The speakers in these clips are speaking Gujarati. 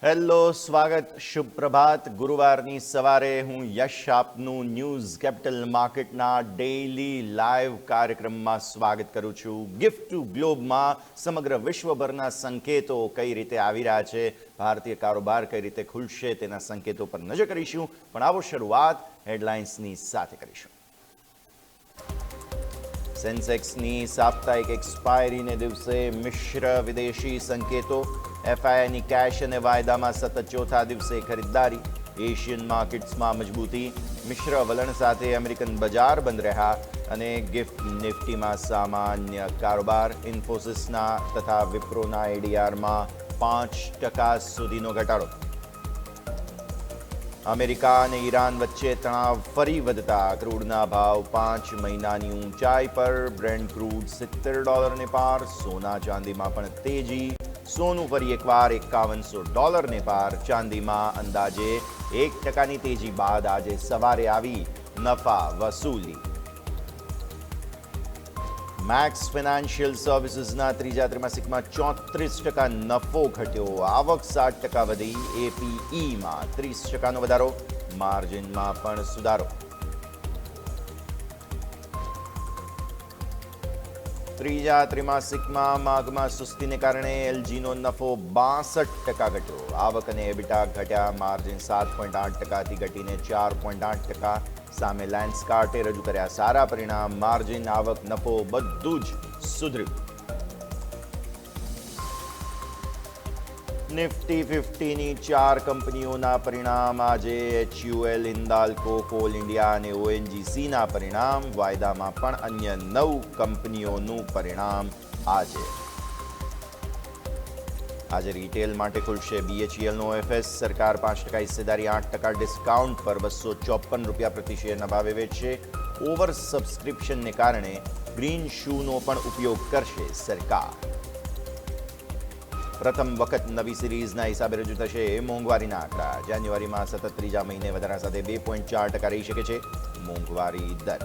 હેલો, સ્વાગત, શુભ પ્રભાત. ગુરુવારની સવારે હું યશ આપનું ન્યૂઝ કેપિટલ માર્કેટના ડેઇલી લાઈવ કાર્યક્રમમાં સ્વાગત કરું છું. ગિફ્ટ ટુ ગ્લોબમાં સમગ્ર વિશ્વભરના સંકેતો કઈ રીતે આવી રહ્યા છે, ભારતીય કારોબાર કઈ રીતે ખુલશે તેના સંકેતો પર નજર કરીશું. પણ આવો શરૂઆત હેડલાઇન્સની સાથે કરીશું. સેન્સેક્સની સાપ્તાહિક એક્સપાયરીને દિવસે મિશ્ર વિદેશી સંકેતો. એફઆઈઆઈની કેશ અને વાયદામાં સતત ચોથા દિવસે ખરીદદારી. એશિયન માર્કેટ્સમાં મજબૂતી. મિશ્ર વલણ સાથે અમેરિકન બજાર બંધ રહ્યા અને ગિફ્ટ નિફ્ટીમાં સામાન્ય કારોબાર. ઇન્ફોસિસના તથા વિપ્રોના એડીઆરમાં 5% સુધીનો ઘટાડો. અમેરિકા અને ઈરાન વચ્ચે તણાવ ફરી વધતા ક્રૂડના ભાવ 5 મહિનાની ઊંચાઈ પર. બ્રેન્ટ ક્રૂડ $70 પાર. સોના ચાંદીમાં પણ તેજી. સોનું ફરી એકવાર $5100 પાર. ચાંદીમાં અંદાજે 1% તેજી બાદ આજે સવારે આવી નફા વસૂલી. મેક્સ ફાઇનાન્શિયલ સર્વિસીસના ત્રીજા ત્રિમાસિકમાં 34% નફો ઘટ્યો. આવક 7% વધી. એપીઈમાં 30%નો વધારો. માર્જિનમાં પણ સુધારો. ત્રીજા ત્રિમાસિકમાં માગમાં સુસ્તીને કારણે એલજીનો નફો 62% ઘટ્યો. આવક અને એબિટા ઘટ્યા. માર્જિન 7.8%થી ઘટીને 4.8%. સામે લેન્સકાર્ટે રજૂ કર્યા સારા પરિણામ. માર્જિન, આવક, નફો બધું જ સુધર્યું. નિફ્ટી 50ની 4 કંપનીઓના પરિણામ આજે. એચયુએલ, હિન્દાલ્કો, કોલ ઇન્ડિયા અને ઓએનજીસીના પરિણામ. વાયદામાં પણ અન્ય 9 કંપનીઓનું પરિણામ આજે. આજે રિટેલ માટે ખુલશે બીએચઈએલનો ઓએફએસ. સરકાર 5% હિસ્સેદારી 8% ડિસ્કાઉન્ટ પર ₹254 પ્રતિ શેરના ભાવે વેચશે. ઓવર સબસ્ક્રિપ્શનને કારણે ગ્રીન શૂનો પણ ઉપયોગ કરશે સરકાર. પ્રથમ વખત નવી સિરીઝના હિસાબે રજૂ થશે મોંઘવારીના આંકડા. જાન્યુઆરીમાં સતત ત્રીજા મહિને વધારા સાથે 2.4% રહી શકે છે મોંઘવારી દર.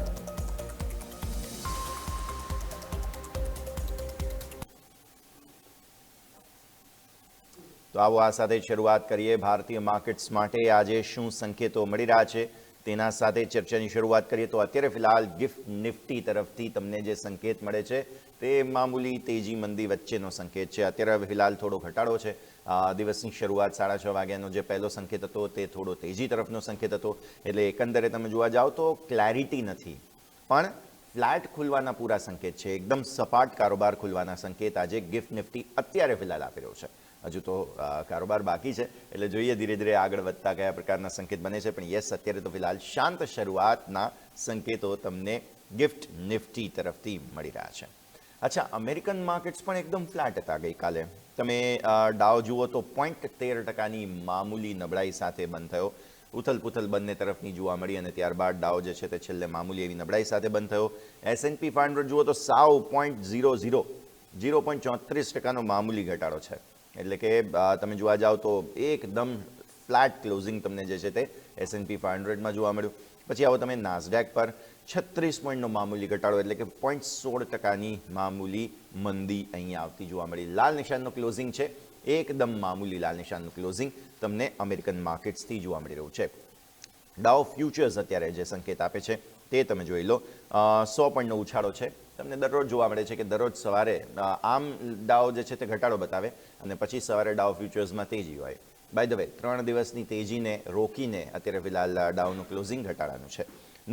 તો આવો આ સાથે શરૂઆત કરીએ ભારતીય માર્કેટ્સ માટે આજે શું સંકેતો મળી રહ્યા છે તેના સાથે ચર્ચાની શરૂઆત કરીએ. તો અત્યારે ફિલહાલ ગિફ્ટ નિફ્ટી તરફથી તમને જે સંકેત મળે છે તે મામૂલી તેજી મંદી વચ્ચેનો સંકેત છે. અત્યારે ફિલહાલ થોડો ઘટાડો છે. દિવસની શરૂઆત 6:30 વાગ્યાનો જે પહેલો સંકેત હતો તે થોડો તેજી તરફનો સંકેત હતો. એટલે એકંદરે તમે જોવા જાઓ તો ક્લેરિટી નથી, પણ ફ્લેટ ખુલવાના પૂરા સંકેત છે. એકદમ સપાટ કારોબાર ખુલવાના સંકેત આજે ગિફ્ટ નિફ્ટી અત્યારે ફિલહાલ આપી રહ્યો છે. હજુ તો કારોબાર બાકી છે, એટલે જોઈએ ધીરે ધીરે આગળ વધતા કયા પ્રકારના સંકેત બને છે. પણ યસ, અત્યારે તો ફિલહાલ શાંત શરૂઆતના સંકેતો તમને ગિફ્ટ નિફ્ટી તરફથી મળી રહ્યા છે. અચ્છા, અમેરિકન માર્કેટ્સ પણ એકદમ ફ્લેટ હતા ગઈકાલે. તમે ડાવ જુઓ તો 0.13%ની મામૂલી નબળાઈ સાથે બંધ થયો. ઉથલપુથલ બંને તરફની જોવા મળી અને ત્યારબાદ ડાવ જે છે તે છેલ્લે મામૂલી એવી નબળાઈ સાથે બંધ થયો. S&P 500 જુઓ તો સાવ 0.34%નો મામૂલી ઘટાડો છે. એટલે કે તમે જોવા જાઓ તો એકદમ ફ્લેટ ક્લોઝિંગ તમને જે છે તે S&P 500માં જોવા મળ્યું. પછી આવો તમે નાસ્ડેક પર 36 પોઈન્ટનો મામૂલી ઘટાડો, એટલે કે 0.16%ની મામૂલી મંદી અહીંયા આવતી જોવા મળી. લાલ નિશાનનો ક્લોઝિંગ છે, એકદમ મામૂલી લાલ નિશાનનું ક્લોઝિંગ તમને અમેરિકન માર્કેટ્સથી જોવા મળી રહ્યું છે. ડાઉ ફ્યુચર્સ અત્યારે જે સંકેત આપે છે તે તમે જોઈ લો. 100 પોઈન્ટનો ઉછાળો છે. તમને દરરોજ જોવા મળે છે કે દરરોજ સવારે આમ ડાઉ જે છે તે ઘટાડો બતાવે અને પછી સવારે ડાઉ ફ્યુચર્સમાં તેજી હોય. બાય ધ વે, 3 દિવસની તેજીને રોકીને અત્યારે ફિલહાલ ડાઉનું ક્લોઝિંગ ઘટાડાનું છે.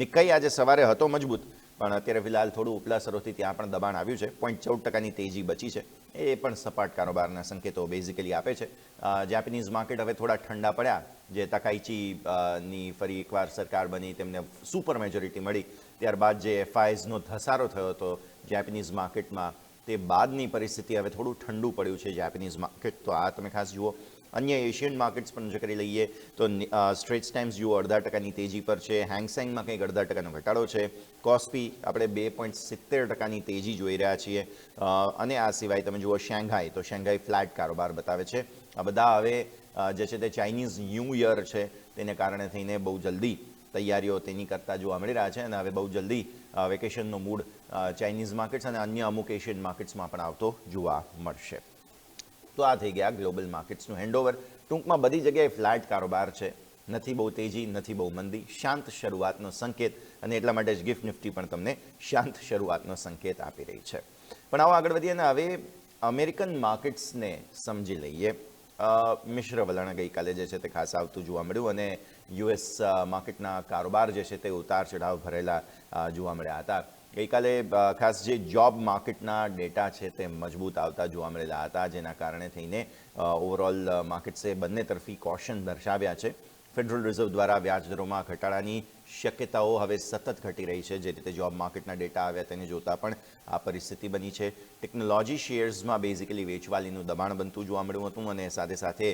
નિક્કાઈ આજે સવારે હતો મજબૂત, પણ અત્યારે ફિલહાલ થોડું ઉપલા સ્તરોથી ત્યાં પણ દબાણ આવ્યું છે. 0.14%ની તેજી બચી છે. એ પણ સપાટ કારોબારના સંકેતો બેઝિકલી આપે છે. જાપાનીઝ માર્કેટ હવે થોડા ઠંડા પડ્યા. જે તકાઈચીની ફરી એકવાર સરકાર બની, તેમને સુપર મેજોરિટી મળી, ત્યારબાદ જે એફઆઈઝનો ધસારો થયો હતો જાપાનીઝ માર્કેટમાં, તે બાદની પરિસ્થિતિ હવે થોડું ઠંડુ પડ્યું છે જાપાનીઝ માર્કેટ. તો આ તમે ખાસ જુઓ. અન્ય એશિયન માર્કેટ્સ પણ નજર કરી લઈએ તો સ્ટ્રેટ્સ ટાઈમ્સ જુઓ 0.5%ની તેજી પર છે. હેંગસેંગમાં કંઈક 0.5%નો ઘટાડો છે. કોસ્પી આપણે 2.70%ની તેજી જોઈ રહ્યા છીએ. અને આ સિવાય તમે જુઓ શેંઘાઈ, તો શેંઘાઈ ફ્લેટ કારોબાર બતાવે છે. આ બધા હવે જે છે તે ચાઇનીઝ ન્યૂ યર છે તેને કારણે થઈને બહુ જલ્દી તૈયારીઓ તેની કરતાં જોવા મળી રહ્યા છે અને હવે બહુ જલ્દી વેકેશનનો મૂડ ચાઇનીઝ માર્કેટ્સ અને અન્ય અમુક એશિયન માર્કેટ્સમાં પણ આવતો જોવા મળશે. તો આ થઈ ગયા ગ્લોબલ માર્કેટ્સનું હેન્ડઓવર. ટૂંકમાં બધી જગ્યાએ ફ્લેટ કારોબાર છે, નથી બહુ તેજી, નથી બહુ મંદી, શાંત શરૂઆતનો સંકેત, અને એટલા માટે જ ગિફ્ટ નિફ્ટી પણ તમને શાંત શરૂઆતનો સંકેત આપી રહી છે. પણ આવો આગળ વધીએ ને હવે અમેરિકન માર્કેટ્સને સમજી લઈએ. મિશ્ર વલણ ગઈકાલે જે છે તે ખાસ આવતું જોવા મળ્યું અને યુએસ માર્કેટના કારોબાર જે છે તે ઉતાર ચઢાવ ભરેલા જોવા મળ્યા હતા. ગઈકાલે ખાસ જે જોબ માર્કેટના ડેટા છે તે મજબૂત આવતા જોવા મળેલા હતા, જેના કારણે થઈને ઓવરઓલ માર્કેટ્સે બંને તરફી કોશન દર્શાવ્યા છે. ફેડરલ રિઝર્વ દ્વારા વ્યાજદરોમાં ઘટાડાની શક્યતાઓ હવે સતત ઘટી રહી છે. જે રીતે જોબ માર્કેટના ડેટા આવ્યા તેને જોતાં પણ આ પરિસ્થિતિ બની છે. ટેકનોલોજી શેર્સમાં બેઝિકલી વેચવાલીનું દબાણ બનતું જોવા મળ્યું હતું અને સાથે સાથે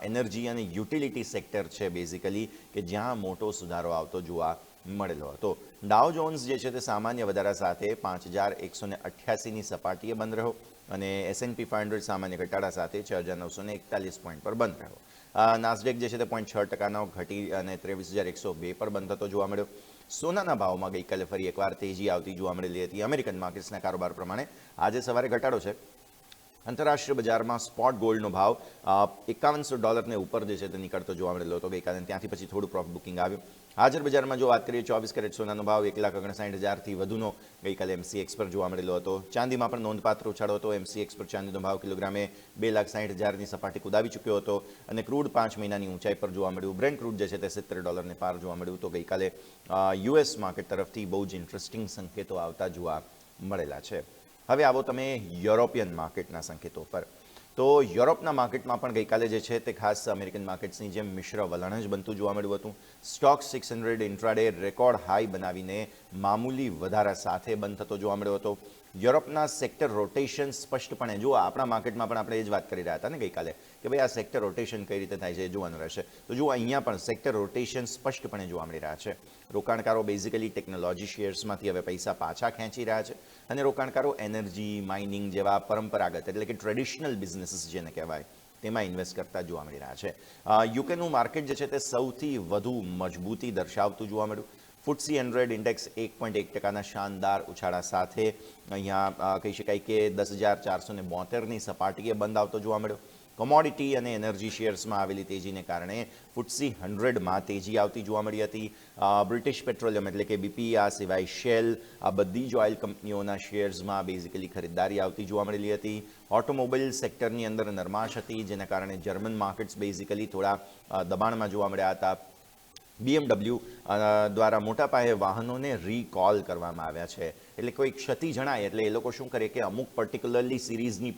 એનર્જી અને યુટિલિટી સેક્ટર છે બેઝિકલી કે જ્યાં મોટો સુધારો આવતો જોવા મળેલો હતો. ડાઉ જોન્સ જે છે તે સામાન્ય વધારા સાથે 5188ની સપાટીએ બંધ રહ્યો અને S&P 500 સામાન્ય ઘટાડા સાથે 6941 પોઈન્ટ પર બંધ રહ્યો. નાસ્ડેક જે છે તે 0.6%નો ઘટી અને 23102 પર બંધ થતો જોવા મળ્યો. સોનાના ભાવમાં ગઈકાલે ફરી એકવાર તેજી આવતી જોવા મળેલી હતી. અમેરિકન માર્કેટ્સના કારોબાર પ્રમાણે આજે સવારે ઘટાડો છે. આંતરરાષ્ટ્રીય બજારમાં સ્પોટ ગોલ્ડનો ભાવ $5100 ઉપર જે છે તે નીકળતો જોવા મળેલો હતો ગઈકાલે. ત્યાંથી પછી થોડું પ્રોફિટ બુકિંગ આવ્યું. હાજર બજારમાં જો વાત કરીએ 24 કેરેટ સોનાનો ભાવ 1,59,000થી વધુનો ગઈકાલે MCX પર જોવા મળેલો હતો. ચાંદીમાં પણ નોંધપાત્ર ઉછાળો હતો. MCX પર ચાંદીનો ભાવ કિલોગ્રામે 2,60,000ની સપાટી કુદાવી ચૂક્યો હતો અને ક્રૂડ 5 મહિનાની ઊંચાઈ પર જોવા મળ્યું. બ્રેન્ટ ક્રૂડ જે છે તે $70 પાર જોવા મળ્યું. તો ગઈકાલે યુએસ માર્કેટ તરફથી બહુ જ ઇન્ટરેસ્ટિંગ સંકેતો આવતા જોવા મળેલા છે. હવે આવો તમે યુરોપિયન માર્કેટના સંકેતો પર. તો યુરોપના માર્કેટમાં પણ ગઈકાલે જે છે તે ખાસ અમેરિકન માર્કેટ્સની જેમ મિશ્ર વલણ જ બનતું જોવા મળ્યું હતું. સ્ટોક 600 ઇન્ટ્રાડે રેકોર્ડ હાઈ બનાવીને મામૂલી વધારા સાથે બંધ થતો જોવા મળ્યો હતો. યુરોપના સેક્ટર રોટેશન સ્પષ્ટપણે જુઓ, આપણા માર્કેટમાં પણ આપણે એ જ વાત કરી રહ્યા હતા ને ગઈકાલે કે ભાઈ આ સેક્ટર રોટેશન કઈ રીતે થાય છે એ જોવાનું રહેશે. તો જુઓ અહીંયા પણ સેક્ટર રોટેશન સ્પષ્ટપણે જોવા મળી રહ્યા છે. રોકાણકારો બેઝિકલી ટેકનોલોજી શેર્સમાંથી હવે પૈસા પાછા ખેંચી રહ્યા છે અને રોકાણકારો એનર્જી, માઇનિંગ જેવા પરંપરાગત એટલે કે ટ્રેડિશનલ બિઝનેસીસ જેને કહેવાય તેમાં ઇન્વેસ્ટ કરતા જોવા મળી રહ્યા છે. યુકેનું માર્કેટ જે છે તે સૌથી વધુ મજબૂતી દર્શાવતું જોવા મળ્યું. FTSE 100 ઇન્ડેક્સ 1.1%ના શાનદાર ઉછાળા સાથે અહીંયા કહી શકાય કે 10,472ની સપાટીએ બંધ આવતો જોવા મળ્યો. કોમોડિટી અને એનર્જી શેર્સમાં આવેલી તેજીને કારણે FTSE 100માં તેજી આવતી જોવા મળી હતી. બ્રિટિશ પેટ્રોલિયમ એટલે કે BP, આ સિવાય શેલ, આ બધી જ ઓઇલ કંપનીઓના શેર્સમાં બેઝિકલી ખરીદદારી આવતી જોવા મળેલી હતી. ઓટોમોબાઈલ સેક્ટરની અંદર નરમાશ હતી, જેના કારણે જર્મન માર્કેટ્સ બેઝિકલી થોડા દબાણમાં જોવા મળ્યા હતા. BMW દ્વારા મોટા પાયે વાહનોને રીકોલ કરવામાં આવ્યા છે. એટલે કોઈ ક્ષતિ જણાય એટલે એ લોકો શું કરે કે અમુક પર્ટિક્યુલરલી સિરીઝની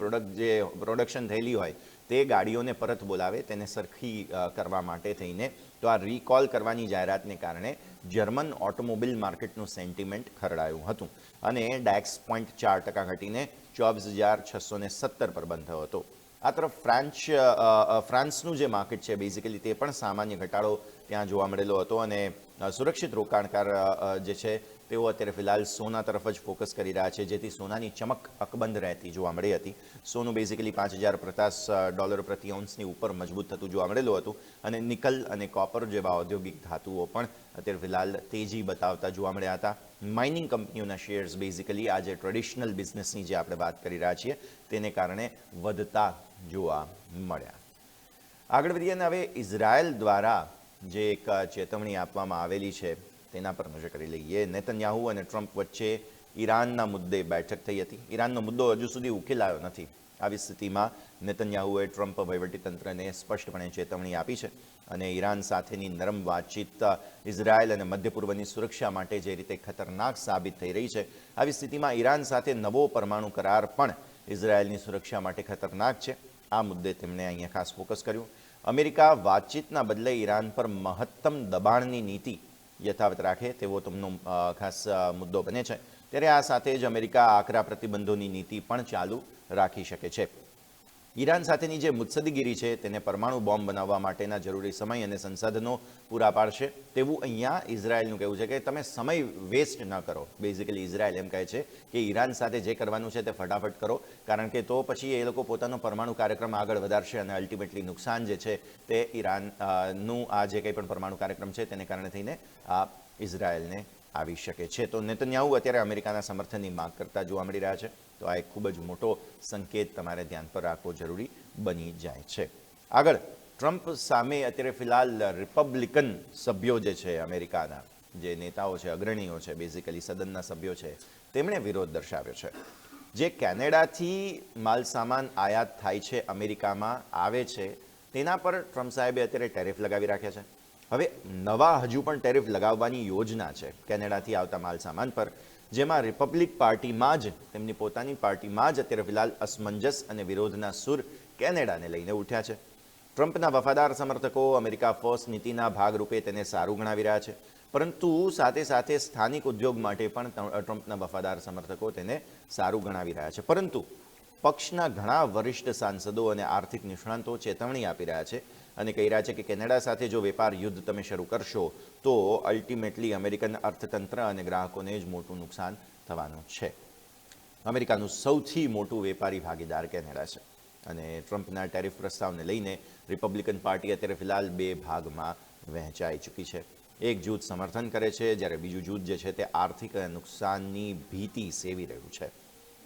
પ્રોડક્શન થયેલી હોય તે ગાડીઓને પરત બોલાવે તેને સરખી કરવા માટે થઈને. તો આ રીકોલ કરવાની જાહેરાતને કારણે જર્મન ઓટોમોબાઈલ માર્કેટનું સેન્ટિમેન્ટ ખરડાયું હતું અને DAX 0.4% ઘટીને 24,617 પર બંધ થયો હતો. આ તરફ ફ્રાન્સનું જે માર્કેટ છે બેઝિકલી તે પણ સામાન્ય ઘટાડો ત્યાં જોવા મળેલો હતો અને સુરક્ષિત રોકાણકાર જે છે તેઓ અત્યારે ફિલહાલ સોના તરફ જ ફોકસ કરી રહ્યા છે, જેથી સોનાની ચમક અકબંધ રહેતી જોવા મળી હતી. સોનું બેઝિકલી $5,050 પ્રતિ ઓન્સની ઉપર મજબૂત થતું જોવા મળેલું હતું અને નિકલ અને કોપર જેવા ઔદ્યોગિક ધાતુઓ પણ અત્યારે ફિલહાલ તેજી બતાવતા જોવા મળ્યા હતા. માઇનિંગ કંપનીઓના શેર્સ બેઝિકલી આજે ટ્રેડિશનલ બિઝનેસની જે આપણે વાત કરી રહ્યા છીએ તેને કારણે વધતા જોવા મળ્યા. આગળ વધીએ અને હવે ઇઝરાયલ દ્વારા જે એક ચેતવણી આપવામાં આવેલી છે તેના પર નજર કરી લઈએ. નેતન્યાહુ અને ટ્રમ્પ વચ્ચે ઈરાનના મુદ્દે બેઠક થઈ હતી. ઈરાનનો મુદ્દો હજુ સુધી ઉકેલાયો નથી. આવી સ્થિતિમાં નેતન્યાહુએ ટ્રમ્પ વહીવટીતંત્રને સ્પષ્ટપણે ચેતવણી આપી છે અને ઈરાન સાથેની નરમ વાતચીત ઇઝરાયલ અને મધ્ય પૂર્વની સુરક્ષા માટે જે રીતે ખતરનાક સાબિત થઈ રહી છે, આવી સ્થિતિમાં ઈરાન સાથે નવો પરમાણુ કરાર પણ ઇઝરાયલની સુરક્ષા માટે ખતરનાક છે. આ મુદ્દે તેમણે અહીંયા ખાસ ફોકસ કર્યું. અમેરિકા વાતચીતના બદલે ઈરાન પર મહત્તમ દબાણની નીતિ યથાવત રાખે તેવો તેમનો ખાસ મુદ્દો બને છે. ત્યારે આ સાથે જ અમેરિકા આકરા પ્રતિબંધોની નીતિ પણ ચાલુ રાખી શકે છે. ઈરાન સાથેની જે મુત્સદીગીરી છે તેને પરમાણુ બોમ્બ બનાવવા માટેના જરૂરી સમય અને સંસાધનો પૂરા પાડશે તેવું અહીંયા ઇઝરાયલનું કહેવું છે કે તમે સમય વેસ્ટ ન કરો. બેઝિકલી ઇઝરાયલ એમ કહે છે કે ઈરાન સાથે જે કરવાનું છે તે ફટાફટ કરો, કારણ કે તો પછી એ લોકો પોતાનો પરમાણુ કાર્યક્રમ આગળ વધારશે અને અલ્ટિમેટલી નુકસાન જે છે તે ઈરાનનું આ જે કંઈ પણ પરમાણુ કાર્યક્રમ છે તેને કારણે થઈને આ ઇઝરાયલને આવી શકે છે. તો નેતન્યાહુ અત્યારે અમેરિકાના સમર્થનની માંગ કરતા જોવા મળી રહ્યા છે. તો આ એક ખૂબ જ મોટો સંકેત તમારે ધ્યાન પર રાખવો જરૂરી બની જાય છે. આગળ ટ્રમ્પ સામે અત્યારે ફિલહાલ રિપબ્લિકન સભ્યો જે છે અમેરિકાના, જે નેતાઓ છે, અગ્રણીઓ છે, બેઝિકલી સદનના સભ્યો છે, તેમણે વિરોધ દર્શાવ્યો છે. જે કેનેડાથી માલ સામાન આયાત થાય છે, અમેરિકામાં આવે છે, તેના પર ટ્રમ્પ સાહેબે અત્યારે ટેરિફ લગાવી રાખ્યા છે. હવે નવા હજુ પણ ટેરિફ લગાવવાની યોજના છે કેનેડાથી આવતા માલ સામાન પર, જેમાં રિપબ્લિક પાર્ટીમાં જ, તેમની પોતાની પાર્ટીમાં જ અત્યારે ફિલહાલ અસમંજસ અને વિરોધના સુર કેનેડાને લઈને ઉઠ્યા છે. ટ્રમ્પના વફાદાર સમર્થકો અમેરિકા ફર્સ્ટ નીતિના ભાગરૂપે તેને સારું ગણાવી રહ્યા છે, પરંતુ સાથે સાથે સ્થાનિક ઉદ્યોગ માટે પણ ટ્રમ્પના વફાદાર સમર્થકો તેને સારું ગણાવી રહ્યા છે. પરંતુ પક્ષના ઘણા વરિષ્ઠ સાંસદો અને આર્થિક નિષ્ણાંતો ચેતવણી આપી રહ્યા છે અને કહી રહ્યા છે કે કેનેડા સાથે જો વેપાર યુદ્ધ તમે શરૂ કરશો તો અલ્ટિમેટલી અમેરિકન અર્થતંત્ર અને ગ્રાહકોને જ મોટું નુકસાન થવાનું છે. અમેરિકાનું સૌથી મોટું વેપારી ભાગીદાર કેનેડા છે અને ટ્રમ્પના ટેરિફ પ્રસ્તાવને લઈને રિપબ્લિકન પાર્ટી અત્યારે ફિલહાલ બે ભાગમાં વહેંચાઈ ચૂકી છે. એક જૂથ સમર્થન કરે છે, જ્યારે બીજું જૂથ જે છે તે આર્થિક નુકસાનની ભીતિ સેવી રહ્યું છે.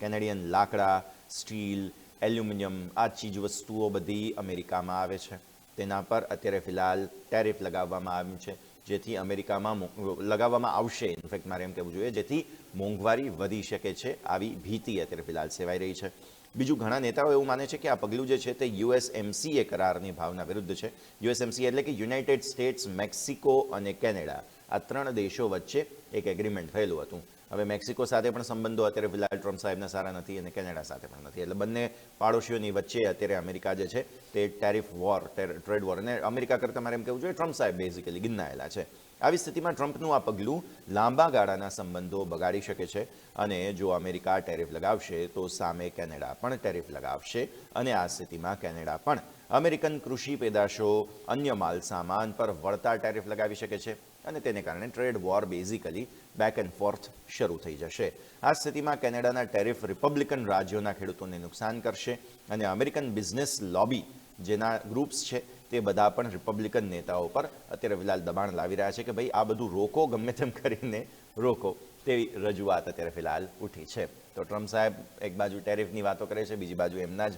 કેનેડિયન લાકડા, સ્ટીલ, એલ્યુમિનિયમ આ ચીજવસ્તુઓ બધી અમેરિકામાં આવે છે. તેના પર અત્યારે ફિલહાલ ટેરિફ લગાવવામાં આવ્યું છે, જેથી અમેરિકામાં લગાવવામાં આવશે, ઇનફેક્ટ મારે એમ કહેવું જોઈએ, જેથી મોંઘવારી વધી શકે છે, આવી ભીતિ અત્યારે ફિલહાલ સેવાઈ રહી છે. બીજું, ઘણા નેતાઓ એવું માને છે કે આ પગલું જે છે તે USMCA કરારની ભાવના વિરુદ્ધ છે. USMCA એટલે કે યુનાઇટેડ સ્ટેટ્સ, મેક્સિકો અને કેનેડા, આ ત્રણ દેશો વચ્ચે એક એગ્રીમેન્ટ થયેલું હતું. હવે મેક્સિકો સાથે પણ સંબંધો અત્યારે ફિલહાલ ટ્રમ્પ સાહેબના સારા નથી અને કેનેડા સાથે પણ નથી. એટલે બંને પાડોશીઓની વચ્ચે અત્યારે અમેરિકા જે છે તે ટેરિફ વોર, ટ્રેડ વોર, અને અમેરિકા કરતાં મારે એમ કહેવું જોઈએ ટ્રમ્પ સાહેબ બેઝિકલી ગિન્નાયેલા છે. આવી સ્થિતિમાં ટ્રમ્પનું આ પગલું લાંબા ગાળાના સંબંધો બગાડી શકે છે અને જો અમેરિકા ટેરિફ લગાવશે તો સામે કેનેડા પણ ટેરિફ લગાવશે અને આ સ્થિતિમાં કેનેડા પણ અમેરિકન કૃષિ પેદાશો, અન્ય માલ સામાન પર વળતા ટેરિફ લગાવી શકે છે અને તેને કારણે trade war basically back and fourth શરૂ થઈ જશે. આ સ્થિતિમાં કેનેડાના ટેરિફ રિપબ્લિકન રાજ્યોના ખેડૂતોને નુકસાન કરશે અને અમેરિકન બિઝનેસ લોબી જેના ગ્રુપ્સ છે તે બધા પણ રિપબ્લિકન નેતાઓ પર અત્યારે ફિલહાલ દબાણ લાવી રહ્યા છે કે ભાઈ આ બધું રોકો, ગમે તેમ કરીને રોકો, તેવી રજૂઆત અત્યારે ફિલહાલ ઉઠી છે. તો ટ્રમ્પ સાહેબ એક બાજુ ટેરિફની વાતો કરે છે, બીજી બાજુ એમના જ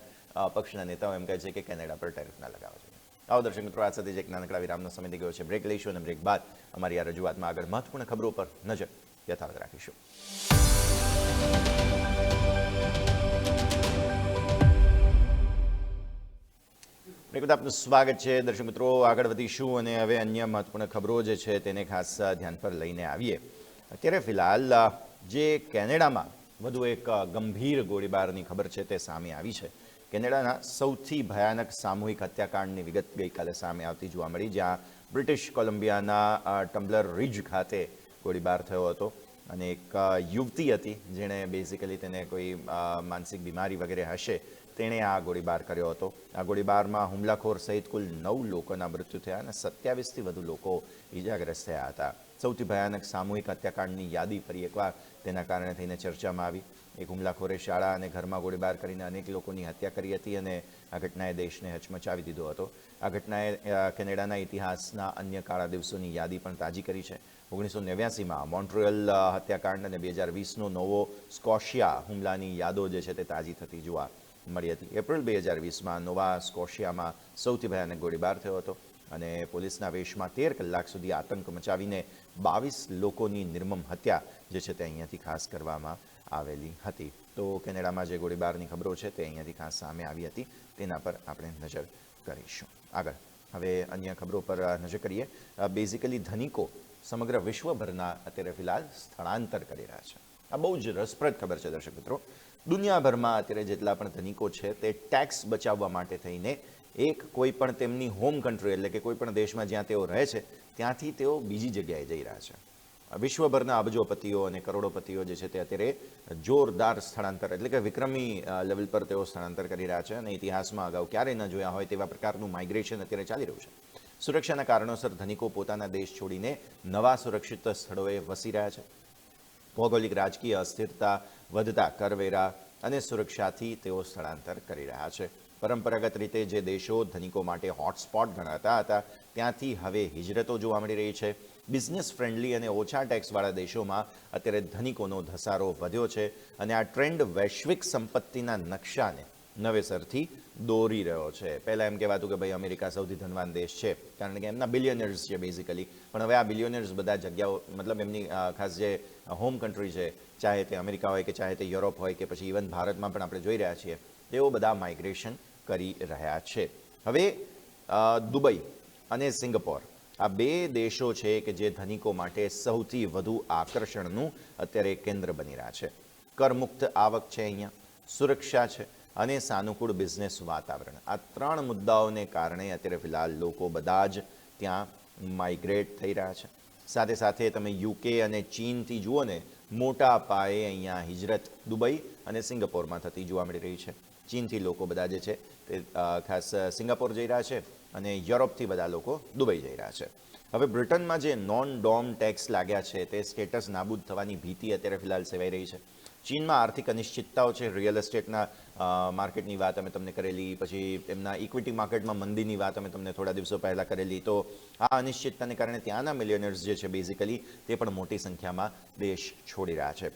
પક્ષના નેતાઓ એમ કહે છે કે કેનેડા પર ટેરિફ ના લગાવવા જોઈએ. આવો દર્શક મિત્રો, આ સાથે જ એક નાનકડા વિરામનો સમય થઈ ગયો છે. બ્રેક લઈશું અને બ્રેક બાદ અમારી આ રજૂઆતમાં આગળ મહત્વપૂર્ણ ખબરો પર નજર યથાવત રાખીશું. આપનું સ્વાગત છે દર્શક મિત્રો. આગળ વધીશું અને હવે અન્ય મહત્વપૂર્ણ ખબરો જે છે તેને ખાસ ધ્યાન પર લઈને આવીએ. અત્યારે ફિલહાલ જે કેનેડામાં વધુ એક ગંભીર ગોળીબારની ખબર છે તે સામે આવી છે. કેનેડાના સૌથી ભયાનક સામૂહિક હત્યાકાંડની વિગત ગઈકાલે સામે આવતી જોવા મળી, જ્યાં બ્રિટિશ કોલંબિયાના ટમ્બલર રિજ ખાતે ગોળીબાર થયો હતો અને એક યુવતી હતી જેણે બેઝિકલી તેને કોઈ માનસિક બીમારી વગેરે હશે, તેણે આ ગોળીબાર કર્યો હતો. આ ગોળીબારમાં હુમલાખોર સહિત કુલ 9 લોકોના મૃત્યુ થયા અને 27થી વધુ લોકો ઈજાગ્રસ્ત થયા હતા. સૌથી ભયાનક સામૂહિક હત્યાકાંડની યાદી ફરી એકવાર તેના કારણે થઈને ચર્ચામાં આવી. એક હુમલાખોરે શાળા અને ઘરમાં ગોળીબાર કરીને અનેક લોકોની હત્યા કરી હતી અને આ ઘટનાએ દેશને હચમચાવી દીધો હતો. આ ઘટનાએ કેનેડાના ઇતિહાસના અન્ય કાળા દિવસોની યાદી પણ તાજી કરી છે. 1989માં મોન્ટ્રીયલ હત્યાકાંડ અને 2020નો નોવો સ્કોશિયા હુમલાની યાદો જે છે તે તાજી થતી જોવા મળી હતી. એપ્રિલ 2020માં નોવા સ્કોશિયામાં સૌથી ભયાનક ગોળીબાર થયો હતો અને પોલીસના વેશમાં 13 કલાક સુધી આતંક મચાવીને 22 લોકોની નિર્મમ હત્યા જે છે તે અહીંયાથી ખાસ કરવામાં આવેલી હતી. તો કેનેડામાં જે ગોળીબારની ખબરો છે તે અહીંયાથી ખાસ સામે આવી હતી, તેના પર આપણે નજર કરીશું. આગળ હવે અન્ય ખબરો પર નજર કરીએ. બેઝિકલી ધનિકો સમગ્ર વિશ્વભરના અત્યારે ફિલહાલ સ્થળાંતર કરી રહ્યા છે. આ બહુ જ રસપ્રદ ખબર છે દર્શક મિત્રો. દુનિયાભરમાં અત્યારે જેટલા પણ ધનિકો છે તે ટેક્સ બચાવવા માટે થઈને એક કોઈ પણ તેમની હોમ કન્ટ્રી એટલે કે કોઈ પણ દેશમાં જ્યાં તેઓ રહે છે ત્યાંથી તેઓ બીજી જગ્યાએ જઈ રહ્યા છે. વિશ્વભરના અબજોપતિઓ અને કરોડોપતિઓ જે છે તે અત્યારે જોરદાર સ્થળાંતર એટલે કે વિક્રમી લેવલ પર તેઓ સ્થળાંતર કરી રહ્યા છે અને ઇતિહાસમાં અગાઉ ક્યારેય ન જોયા હોય તેવા પ્રકારનું માઇગ્રેશન અત્યારે ચાલી રહ્યું છે. સુરક્ષાના કારણોસર ધનિકો પોતાના દેશ છોડીને નવા સુરક્ષિત સ્થળોએ વસી રહ્યા છે. ભૌગોલિક રાજકીય અસ્થિરતા, વધતા કરવેરા અને સુરક્ષાથી તેઓ સ્થળાંતર કરી રહ્યા છે. પરંપરાગત રીતે જે દેશો ધનિકો માટે હોટસ્પોટ ગણાતા હતા ત્યાંથી હવે હિજરતો જોવા મળી રહી છે. બિઝનેસ ફ્રેન્ડલી અને ઓછા ટેક્સવાળા દેશોમાં અત્યારે ધનિકોનો ધસારો વધ્યો છે અને આ ટ્રેન્ડ વૈશ્વિક સંપત્તિના નકશાને નવેસરથી દોરી રહ્યો છે. પહેલાં એમ કહેવાતું કે ભાઈ અમેરિકા સૌથી ધનવાન દેશ છે કારણ કે એમના બિલિયનર્સ છે બેઝિકલી, પણ હવે આ બિલિયનર્સ બધા જગ્યાઓ મતલબ એમની ખાસ જે હોમ કન્ટ્રી છે, ચાહે તે અમેરિકા હોય કે ચાહે તે યુરોપ હોય કે પછી ઇવન ભારતમાં પણ આપણે જોઈ રહ્યા છીએ, તેઓ બધા માઇગ્રેશન કરી રહ્યા છે. હવે દુબઈ અને સિંગાપોર આ બે દેશો છે કે જે ધનિકો માટે સૌથી વધુ આકર્ષણનું અત્યારે કેન્દ્ર બની રહ્યા છે. કરમુક્ત આવક છે અહીંયા, સુરક્ષા છે અને સાનુકૂળ બિઝનેસ વાતાવરણ. આ ત્રણ મુદ્દાઓને કારણે અત્યારે ફિલહાલ લોકો બધા જ ત્યાં માઇગ્રેટ થઈ રહ્યા છે. સાથે સાથે તમે યુકે અને ચીનથી જુઓ ને, મોટા પાયે અહીંયા હિજરત દુબઈ અને સિંગાપોરમાં થતી જોવા મળી રહી છે. ચીનથી લોકો બધા જે છે તે ખાસ સિંગાપોર જઈ રહ્યા છે અને યુરોપથી બધા લોકો દુબઈ જઈ રહ્યા છે. હવે બ્રિટનમાં જે નોન ડોમ ટેક્સ લાગ્યા છે તે સ્ટેટસ નાબૂદ થવાની ભીતિ અત્યારે ફિલહાલ સેવાઈ રહી છે. ચીનમાં આર્થિક અનિશ્ચિતતાઓ છે, રિયલ એસ્ટેટના માર્કેટની વાત અમે તમને કરેલી, પછી એમના ઇક્વિટી માર્કેટમાં મંદીની વાત અમે તમને થોડા દિવસો પહેલાં કરેલી. તો આ અનિશ્ચિતતાને કારણે ત્યાંના મિલિયનર્સ જે છે બેઝિકલી તે પણ મોટી સંખ્યામાં દેશ છોડી રહ્યા છે.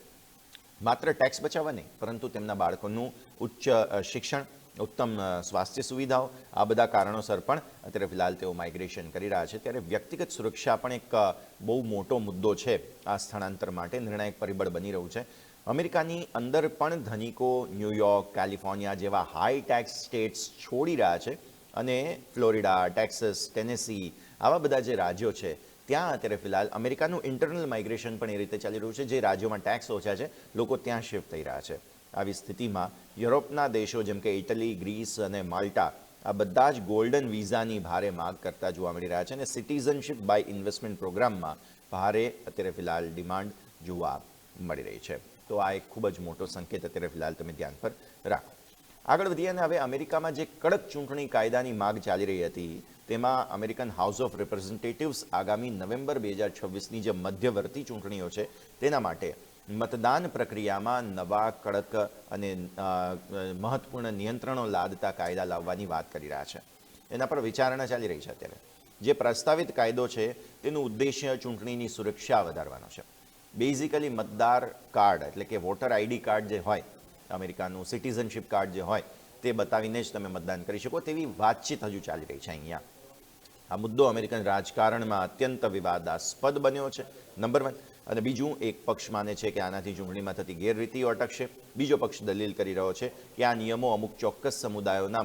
માત્ર ટેક્સ બચાવવા નહીં, પરંતુ તેમના બાળકોનું ઉચ્ચ શિક્ષણ, ઉત્તમ સ્વાસ્થ્ય સુવિધાઓ, આ બધા કારણોસર પણ અત્યારે ફિલહાલ તેઓ માઇગ્રેશન કરી રહ્યા છે. ત્યારે વ્યક્તિગત સુરક્ષા પણ એક બહુ મોટો મુદ્દો છે આ સ્થળાંતર માટે, નિર્ણાયક પરિબળ બની રહ્યું છે. અમેરિકાની અંદર પણ ધનિકો ન્યૂયોર્ક, કેલિફોર્નિયા જેવા હાઈ ટેક્સ સ્ટેટ્સ છોડી રહ્યા છે અને ફ્લોરિડા, ટેક્સાસ, ટેનેસી આવા બધા જે રાજ્યો છે ત્યાં અત્યારે ફિલહાલ અમેરિકાનું ઇન્ટરનલ માઇગ્રેશન પણ એ રીતે ચાલી રહ્યું છે. જે રાજ્યોમાં ટેક્સ ઓછા છે લોકો ત્યાં શિફ્ટ થઈ રહ્યા છે. આવી સ્થિતિમાં યુરોપના દેશો જેમ કે ઇટલી, ગ્રીસ અને માલ્ટા આ બધા જ ગોલ્ડન વિઝાની ભારે માંગ કરતા જોવા મળી રહ્યા છે અને સિટીઝનશિપ બાય ઇન્વેસ્ટમેન્ટ પ્રોગ્રામમાં ભારે અત્યારે ફિલહાલ ડિમાન્ડ જોવા મળી રહી છે. તો આ એક ખૂબ જ મોટો સંકેત અત્યારે ફિલહાલ તમે ધ્યાન પર રાખો. આગળ વધીએ અને હવે અમેરિકામાં જે કડક ચૂંટણી કાયદાની માગ ચાલી રહી હતી તેમાં અમેરિકન હાઉસ ઓફ રિપ્રેઝેન્ટેટિવ્સ આગામી નવેમ્બર 2026ની જે મધ્યવર્તી ચૂંટણીઓ છે તેના માટે મતદાન પ્રક્રિયામાં નવા કડક અને મહત્વપૂર્ણ નિયંત્રણો લાદતા કાયદા લાવવાની વાત કરી રહ્યા છે. એના પર વિચારણા ચાલી રહી છે અત્યારે. જે પ્રસ્તાવિત કાયદો છે તેનું ઉદ્દેશ્ય ચૂંટણીની સુરક્ષા વધારવાનો છે. બેઝિકલી મતદાર કાર્ડ એટલે કે વોટર આઈડી કાર્ડ જે હોય, અમેરિકાનું સિટીઝનશિપ કાર્ડ જે હોય તે બતાવીને જ તમે મતદાન કરી શકો તેવી વાતચીત હજુ ચાલી રહી છે અહીંયા. આ મુદ્દો અમેરિકન રાજકારણમાં અત્યંત વિવાદાસ્પદ બન્યો છે, નંબર 1. અને બીજું, એક પક્ષ માને છે કે આનાથી ચૂંટણીમાં થતી ગેરરીતિઓ અટકશે. બીજો પક્ષ દલીલ કરી રહ્યો છે કે આ નિયમો અમુક ચોક્કસ સમુદાયોના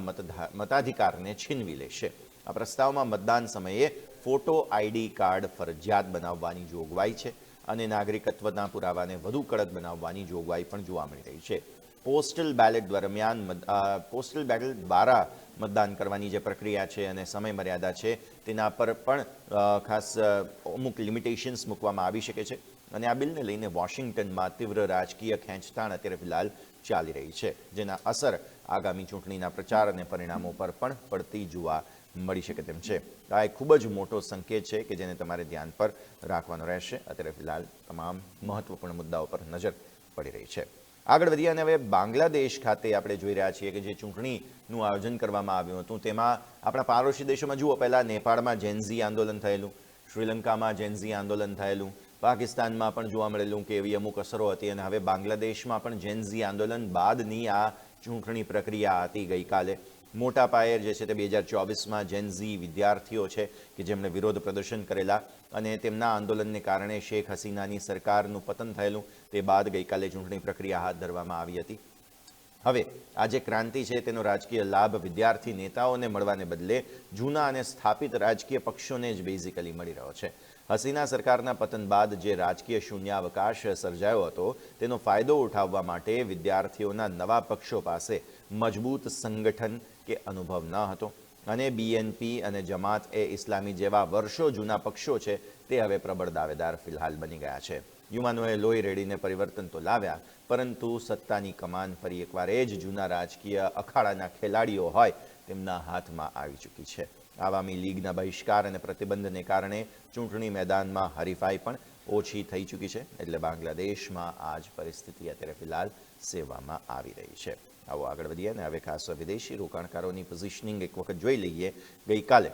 મતાધિકારને છીનવી લેશે. આ પ્રસ્તાવમાં મતદાન સમયે ફોટો આઈડી કાર્ડ ફરજિયાત બનાવવાની જોગવાઈ છે અને નાગરિકત્વના પુરાવાને વધુ કડક બનાવવાની જોગવાઈ પણ જોવા મળી રહી છે. પોસ્ટલ બેલેટ દ્વારા મતદાન કરવાની જે પ્રક્રિયા છે અને સમય મર્યાદા છે તેના પર પણ ખાસ અમુક લિમિટેશન્સ મૂકવામાં આવી શકે છે. અને આ બિલને લઈને વોશિંગ્ટનમાં તીવ્ર રાજકીય ખેંચતાણ અત્યારે ફિલહાલ ચાલી રહી છે, જેના અસર આગામી ચૂંટણીના પ્રચાર અને પરિણામો પર પણ પડતી જોવા મળી શકે તેમ છે. આ એક ખૂબ જ મોટો સંકેત છે કે જેને તમારે ધ્યાન પર રાખવાનો રહેશે. અત્યારે ફિલહાલ તમામ મહત્વપૂર્ણ મુદ્દાઓ પર નજર પડી રહી છે. આગળ વધીએ અને હવે બાંગ્લાદેશ ખાતે આપણે જોઈ રહ્યા છીએ કે જે ચૂંટણીનું આયોજન કરવામાં આવ્યું હતું તેમાં આપણા પાડોશી દેશોમાં જુઓ, પહેલાં નેપાળમાં જેનઝી આંદોલન થયેલું, શ્રીલંકામાં જેનઝી આંદોલન થયેલું, પાકિસ્તાનમાં પણ જોવા મળેલું કે એવી અમુક અસરો હતી અને હવે બાંગ્લાદેશમાં પણ જેનઝી આંદોલન બાદની આ ચૂંટણી પ્રક્રિયા હતી ગઈકાલે. મોટા પાયે જે છે તે 2024માં જેનઝી વિદ્યાર્થીઓ છે કે જેમણે વિરોધ પ્રદર્શન કરેલા અને તેમના આંદોલનને કારણે શેખ હસીનાની સરકારનું પતન થયેલું. તે બાદ ગઈકાલે ચૂંટણી પ્રક્રિયા હાથ ધરવામાં આવી હતી. હવે આ જે ક્રાંતિ છે તેનો રાજકીય લાભ વિદ્યાર્થી નેતાઓને મળવાને બદલે જૂના અને સ્થાપિત રાજકીય પક્ષોને જ બેઝિકલી મળી રહ્યો છે. હસીના સરકારના પતન બાદ જે રાજકીય શૂન્યાવકાશ સર્જાયો હતો તેનો ફાયદો ઉઠાવવા માટે વિદ્યાર્થીઓના નવા પક્ષો પાસે મજબૂત સંગઠન કે અનુભવ ન હતો અને બીએનપી અને જમાત એ ઇસ્લામી જેવા વર્ષો જૂના પક્ષો છે તે હવે પ્રબળ દાવેદાર ફિલહાલ બની ગયા છે. યુવાનોએ લોહી રેડીને પરિવર્તન તો લાવ્યા, પરંતુ સત્તાની કમાન ફરી એકવાર એ જ જૂના રાજકીય અખાડાના ખેલાડીઓ હોય તેમના હાથમાં આવી ચૂકી છે. આવામી લીગના બહિષ્કાર અને પ્રતિબંધને કારણે ચૂંટણી મેદાનમાં હરીફાઈ પણ ઓછી થઈ ચૂકી છે. એટલે બાંગ્લાદેશમાં આ જ પરિસ્થિતિ અત્યારે ફિલહાલ સેવામાં આવી રહી છે. આવો આગળ વધીએ અને હવે ખાસ વિદેશી રોકાણકારોની પોઝિશનિંગ એક વખત જોઈ લઈએ. ગઈકાલે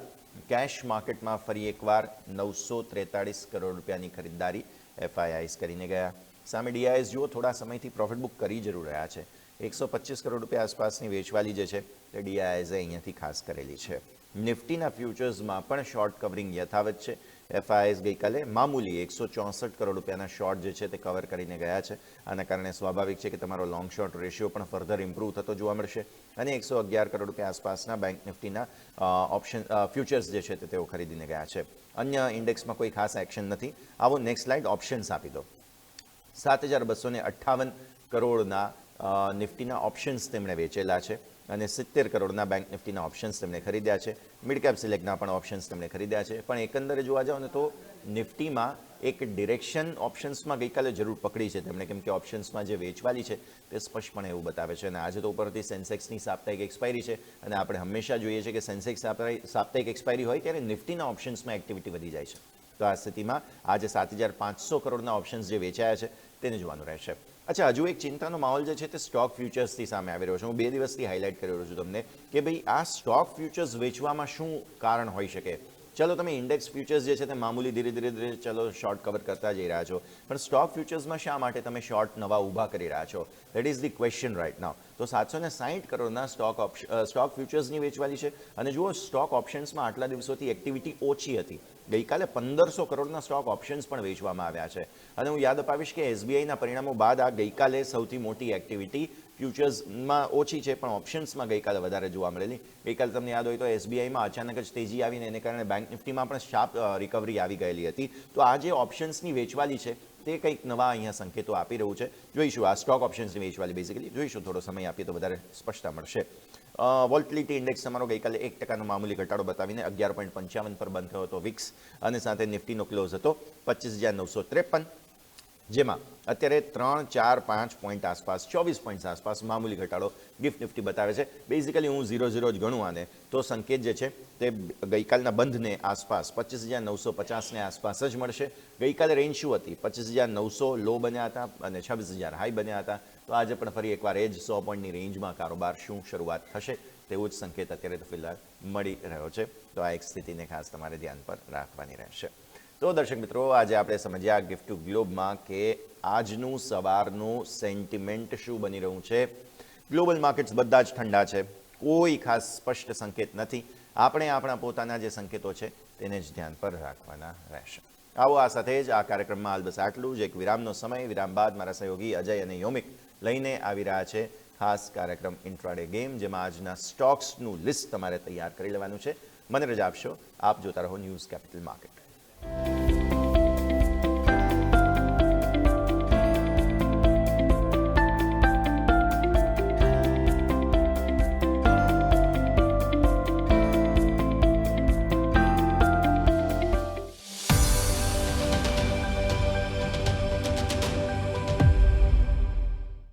કેશ માર્કેટમાં ફરી એકવાર 943 કરોડ રૂપિયાની ખરીદદારી એફઆઈઆઈસ કરીને ગયા. સામે ડીઆઈએસ જુઓ થોડા સમયથી પ્રોફિટ બુક કરી જરૂર રહ્યા છે. 125 કરોડ રૂપિયા આસપાસની વેચવાલી જે છે તે ડીઆઈએસે અહીંયાથી ખાસ કરેલી છે. નિફ્ટીના ફ્યુચર્સમાં પણ શોર્ટ કવરિંગ યથાવત છે. એફઆઈએસ ગઈકાલે મામૂલી 164 કરોડ રૂપિયાના શોર્ટ જે છે તે કવર કરીને ગયા છે. આના કારણે સ્વાભાવિક છે કે તમારો લોંગ શોર્ટ રેશિયો પણ ફર્ધર ઇમ્પ્રૂવ થતો જોવા મળશે અને 111 કરોડ રૂપિયા આસપાસના બેંક નિફ્ટીના ઓપ્શન ફ્યુચર્સ જે છે તેઓ ખરીદીને ગયા છે. અન્ય ઇન્ડેક્સમાં કોઈ ખાસ એક્શન નથી. આવો નેક્સ્ટ સ્લાઇડ ઓપ્શન્સ આપી દો. 7,258 કરોડના નિફ્ટીના ઓપ્શન્સ તેમણે વેચેલા છે અને 70 કરોડના બેંક નિફ્ટીના ઓપ્શન્સ તેમણે ખરીદ્યા છે. મિડ કેપ સિલેક્ટના પણ ઓપ્શન્સ તેમણે ખરીદ્યા છે. પણ એકંદરે જોવા જાવ ને તો નિફ્ટીમાં એક ડિરેક્શન ઓપ્શન્સમાં ગઈકાલે જરૂર પકડી છે તેમણે, કેમ કે ઓપ્શન્સમાં જે વેચવાલી છે તે સ્પષ્ટપણે એવું બતાવે છે. અને આજે તો ઉપરથી સેન્સેક્સની સાપ્તાહિક એક્સપાયરી છે અને આપણે હંમેશા જોઈએ છીએ કે સેન્સેક્સ સાપ્તાહિક એક્સપાયરી હોય ત્યારે નિફ્ટીના ઓપ્શન્સમાં એક્ટિવિટી વધી જાય છે. તો આ સ્થિતિમાં આજે 7,500 કરોડના ઓપ્શન્સ જે વેચાયા છે તેને જોવાનું રહેશે. અચ્છા, હજુ એક ચિંતાનો માહોલ જે છે તે સ્ટોક ફ્યુચર્સથી સામે આવી રહ્યો છે. હું 2 દિવસથી હાઇલાઇટ કરી રહ્યો છું તમને કે ભાઈ આ સ્ટોક ફ્યુચર્સ વેચવામાં શું કારણ હોઈ શકે. ચલો તમે ઇન્ડેક્સ ફ્યુચર્સ જે છે તે મામૂલી ધીરે ધીરે ચલો શોર્ટ કવર કરતા જઈ રહ્યા છો, પણ સ્ટોક ફ્યુચર્સમાં શા માટે તમે શોર્ટ નવા ઊભા કરી રહ્યા છો? That is the question right now. તો 760 કરોડના સ્ટોક ફ્યુચર્સની વેચવાલી છે અને જુઓ સ્ટોક ઓપ્શન્સમાં આટલા દિવસોથી એક્ટિવિટી ઓછી હતી. ગઈકાલે 1500 કરોડના સ્ટોક ઓપ્શન્સ પણ વેચવામાં આવ્યા છે અને હું યાદ અપાવીશ કે એસબીઆઈના પરિણામો બાદ આ ગઈકાલે સૌથી મોટી એક્ટિવિટી ફ્યુચર્સમાં ઓછી છે પણ ઓપ્શન્સમાં ગઈકાલે વધારે જોવા મળેલી. ગઈકાલે તમને યાદ હોય તો એસબીઆઈમાં અચાનક જ તેજી આવીને એને કારણે બેંક નિફ્ટીમાં પણ શાર્પ રિકવરી આવી ગયેલી હતી. તો આ જે ઓપ્શન્સની વેચવાલી છે તે કંઈક નવા અહીંયા સંકેતો આપી રહ્યું છે. જોઈશું આ સ્ટોક ઓપ્શન્સની વેચવાલી બેઝિકલી જોઈશું, થોડો સમય આપીએ તો વધારે સ્પષ્ટતા મળશે. વોલ્ટિલિટી ઇન્ડેક્સ તમારો ગઈકાલે 1% મામૂલી ઘટાડો બતાવીને 11.55 પર બંધ થયો હતો વિક્સ અને સાથે નિફ્ટીનો ક્લોઝ હતો 25,953, જેમાં અત્યારે 3, 4, 5 પોઈન્ટ આસપાસ 24 પોઈન્ટ આસપાસ મામૂલી ઘટાડો ગિફ્ટ નિફ્ટી બતાવે છે. બેઝિકલી હું 0-0 જ ગણું આને તો સંકેત જે છે તે ગઈકાલના બંધને આસપાસ 25,950 આસપાસ જ મળશે. ગઈકાલે રેન્જ શું હતી? 25,900 લો બન્યા હતા અને 26,000 હાઈ બન્યા હતા. તો આજે પણ ફરી એકવાર એ જ 100 પોઈન્ટની રેન્જમાં કારોબાર શું શરૂઆત થશે તેવો જ સંકેત અત્યારે તો ફિલહાલ મળી રહ્યો છે. તો આ એક સ્થિતિને ખાસ તમારે ધ્યાન પર રાખવાની રહેશે. તો દર્શક મિત્રો, આજે આપણે સમજ્યા ગિફ્ટ ટુ ગ્લોબમાં કે આજનું સવારનું સેન્ટિમેન્ટ શું બની રહ્યું છે. ગ્લોબલ માર્કેટ્સ બધા જ ઠંડા છે, કોઈ ખાસ સ્પષ્ટ સંકેત નથી. આપણે આપણા પોતાના જે સંકેતો છે તેને જ ધ્યાન પર રાખવાના રહેશે. આવો આ સાથે જ આ કાર્યક્રમમાં હાલ બસ આટલું જ. એક વિરામનો સમય, વિરામ બાદ મારા સહયોગી અજય અને યોમિક લઈને આવી રહ્યા છે ખાસ કાર્યક્રમ ઇન્ટ્રાડે ગેમ, જેમાં આજના સ્ટોક્સનું લિસ્ટ તમારે તૈયાર કરી લેવાનું છે. મને રજા આપશો. આપ જોતા રહો ન્યૂઝ કેપિટલ માર્કેટ.